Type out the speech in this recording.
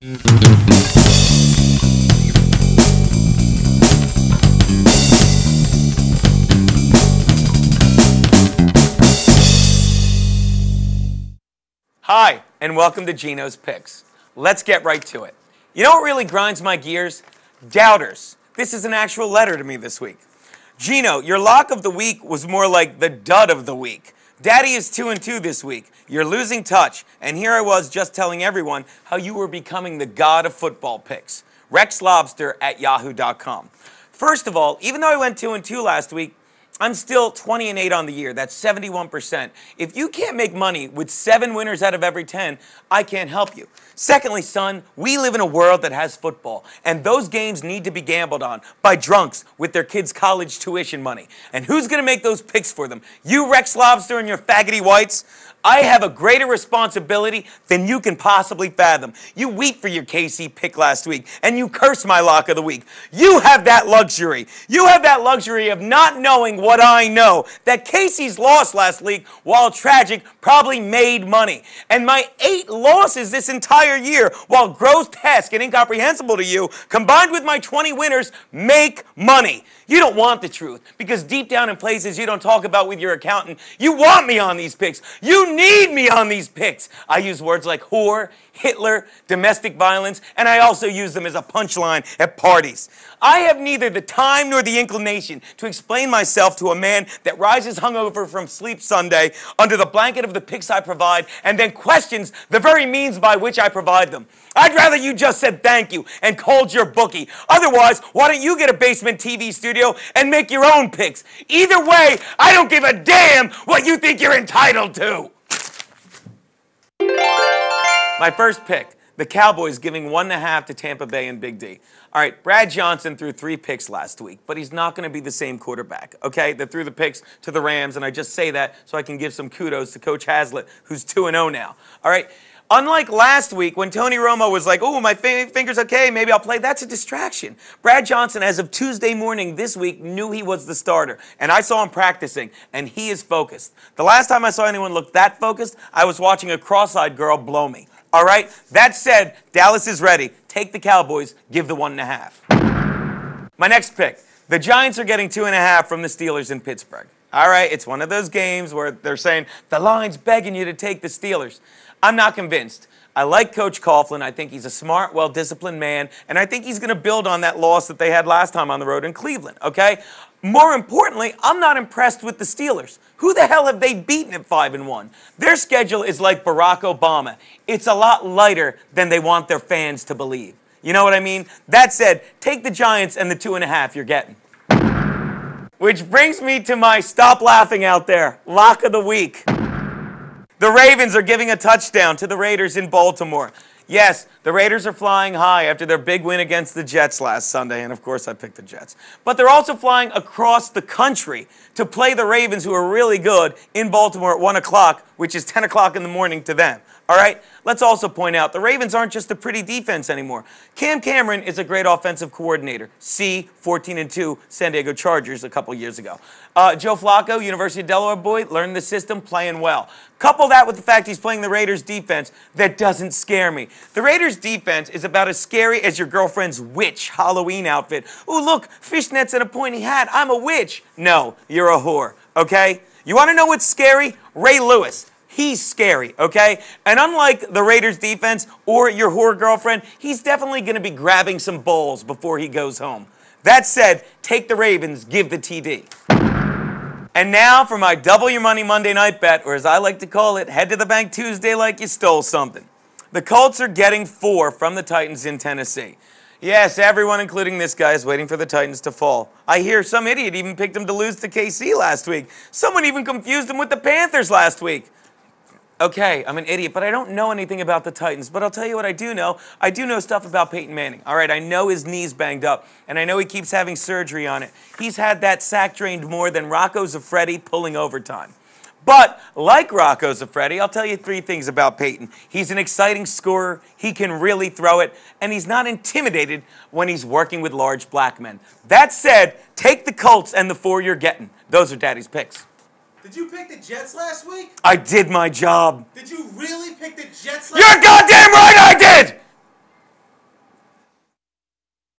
Hi, and welcome to Geno's Picks. Let's get right to it. You know what really grinds my gears? Doubters. This is an actual letter to me this week. Geno, your lock of the week was more like the dud of the week. Daddy is 2-2 this week. You're losing touch, and here I was just telling everyone how you were becoming the god of football picks. RexLobster@yahoo.com. First of all, even though I went 2-2 last week, I'm still 20-8 on the year. That's 71%. If you can't make money with 7 winners out of every 10, I can't help you. Secondly, son, we live in a world that has football, and those games need to be gambled on by drunks with their kids' college tuition money. And who's going to make those picks for them? You, Rex Lobster, and your faggoty whites? I have a greater responsibility than you can possibly fathom. You weep for your KC pick last week, and you curse my lock of the week. You have that luxury. You have that luxury of not knowing what I know, that Casey's loss last week, while tragic, probably made money. And my 8 losses this entire year, while grotesque and incomprehensible to you, combined with my 20 winners, make money. You don't want the truth, because deep down in places you don't talk about with your accountant, you want me on these picks. You need me on these picks. I use words like whore, Hitler, domestic violence, and I also use them as a punchline at parties. I have neither the time nor the inclination to explain myself to a man that rises hungover from sleep Sunday under the blanket of the picks I provide and then questions the very means by which I provide them. I'd rather you just said thank you and called your bookie. Otherwise, why don't you get a basement TV studio and make your own picks? Either way, I don't give a damn what you think you're entitled to. My first pick, the Cowboys giving 1.5 to Tampa Bay and Big D. All right, Brad Johnson threw 3 picks last week, but he's not going to be the same quarterback, okay? They threw the picks to the Rams, and I just say that so I can give some kudos to Coach Haslett, who's 2-0 now, all right? Unlike last week when Tony Romo was like, oh, my finger's okay, maybe I'll play, that's a distraction. Brad Johnson, as of Tuesday morning this week, knew he was the starter, and I saw him practicing, and he is focused. The last time I saw anyone look that focused, I was watching a cross-eyed girl blow me. All right? That said, Dallas is ready. Take the Cowboys. Give the 1.5. My next pick. The Giants are getting 2.5 from the Steelers in Pittsburgh. All right? It's one of those games where they're saying, the line's begging you to take the Steelers. I'm not convinced. I like Coach Coughlin. I think he's a smart, well-disciplined man, and I think he's going to build on that loss that they had last time on the road in Cleveland, okay? More importantly, I'm not impressed with the Steelers. Who the hell have they beaten at 5-1? Their schedule is like Barack Obama. It's a lot lighter than they want their fans to believe. You know what I mean? That said, take the Giants and the 2.5 you're getting. Which brings me to my stop laughing out there, lock of the week. The Ravens are giving a touchdown to the Raiders in Baltimore. Yes, the Raiders are flying high after their big win against the Jets last Sunday, and of course I picked the Jets. But they're also flying across the country to play the Ravens, who are really good, in Baltimore at 1 o'clock, which is 10 o'clock in the morning to them. All right? Let's also point out, the Ravens aren't just a pretty defense anymore. Cam Cameron is a great offensive coordinator. See 14-2 San Diego Chargers a couple years ago. Joe Flacco, University of Delaware boy, learned the system, playing well. Couple that with the fact he's playing the Raiders defense, that doesn't scare me. The Raiders defense is about as scary as your girlfriend's witch Halloween outfit. Ooh, look, fishnets and a pointy hat. I'm a witch. No, you're a whore, okay? You want to know what's scary? Ray Lewis. He's scary, okay? And unlike the Raiders defense or your whore girlfriend, he's definitely going to be grabbing some balls before he goes home. That said, take the Ravens, give the TD. And now for my Double Your Money Monday Night Bet, or as I like to call it, head to the bank Tuesday like you stole something. The Colts are getting 4 from the Titans in Tennessee. Yes, everyone, including this guy, is waiting for the Titans to fall. I hear some idiot even picked them to lose to KC last week. Someone even confused them with the Panthers last week. Okay, I'm an idiot, but I don't know anything about the Titans. But I'll tell you what I do know. I do know stuff about Peyton Manning. All right, I know his knee's banged up, and I know he keeps having surgery on it. He's had that sack drained more than Rocco Siffredi pulling overtime. But like Rocco Siffredi, I'll tell you 3 things about Peyton. He's an exciting scorer, he can really throw it, and he's not intimidated when he's working with large black men. That said, take the Colts and the 4 you're getting. Those are Daddy's picks. Did you pick the Jets last week? I did my job. Did you really pick the Jets last week? You're goddamn